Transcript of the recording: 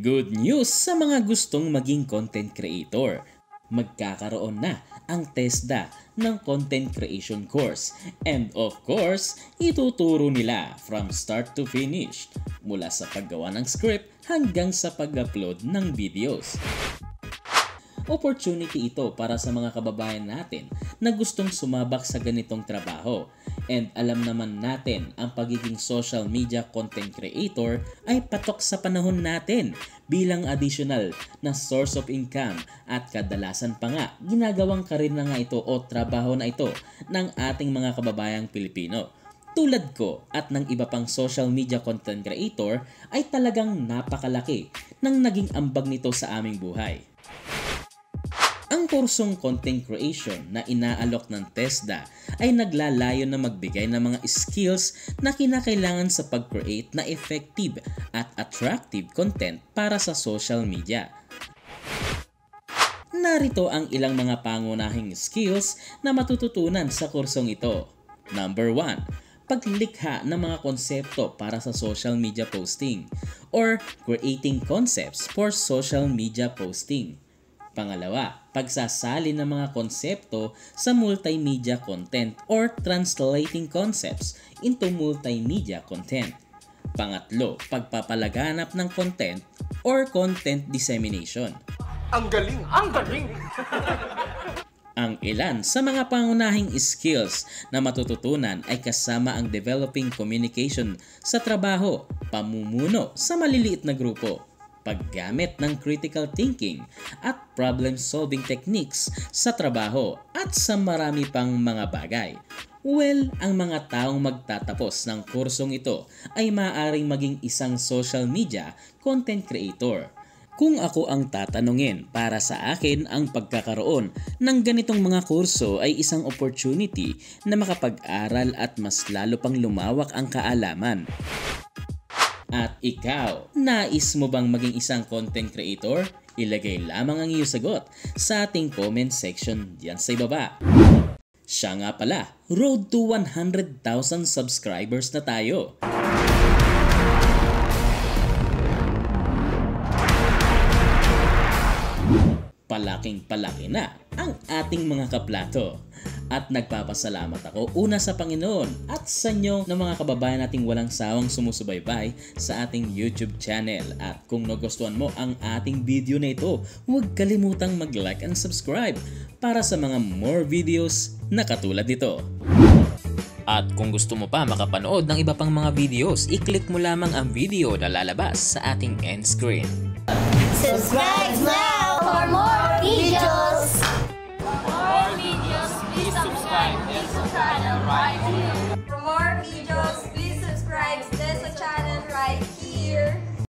Good news sa mga gustong maging content creator. Magkakaroon na ang TESDA ng content creation course. And of course, ituturo nila from start to finish, mula sa paggawa ng script hanggang sa pag-upload ng videos. Opportunity ito para sa mga kababayan natin na gustong sumabak sa ganitong trabaho. And alam naman natin ang pagiging social media content creator ay patok sa panahon natin bilang additional na source of income at kadalasan pa nga ginagawang karir na nga ito o trabaho na ito ng ating mga kababayang Pilipino. Tulad ko at ng iba pang social media content creator ay talagang napakalaki ng naging ambag nito sa aming buhay. Ang kursong content creation na inaalok ng TESDA ay naglalayon na magbigay ng mga skills na kinakailangan sa pag-create na effective at attractive content para sa social media. Narito ang ilang mga pangunahing skills na matututunan sa kursong ito. Number 1. Paglikha ng mga konsepto para sa social media posting or creating concepts for social media posting. Pangalawa, pagsasali ng mga konsepto sa multimedia content or translating concepts into multimedia content. Pangatlo, pagpapalaganap ng content or content dissemination. Ang galing! Ang galing! Ang ilan sa mga pangunahing skills na matututunan ay kasama ang developing communication sa trabaho, pamumuno sa maliliit na grupo, paggamit ng critical thinking at problem-solving techniques sa trabaho at sa marami pang mga bagay. Well, ang mga taong magtatapos ng kursong ito ay maaaring maging isang social media content creator. Kung ako ang tatanungin, para sa akin ang pagkakaroon ng ganitong mga kurso ay isang opportunity na makapag-aral at mas lalo pang lumawak ang kaalaman. At ikaw, nais mo bang maging isang content creator? Ilagay lamang ang iyong sagot sa ating comment section diyan sa ibaba. Siya nga pala, road to 100,000 subscribers na tayo. Palaking-palaki na ang ating mga kaplato. At nagpapasalamat ako una sa Panginoon at sa inyo ng mga kababayan nating walang sawang sumusubaybay sa ating YouTube channel. At kung nagustuhan mo ang ating video na ito, huwag kalimutang mag-like and subscribe para sa mga more videos na katulad nito. At kung gusto mo pa makapanood ng iba pang mga videos, i-click mo lamang ang video na lalabas sa ating end screen. Subscribe now for more videos! Please subscribe this channel right here. For more videos!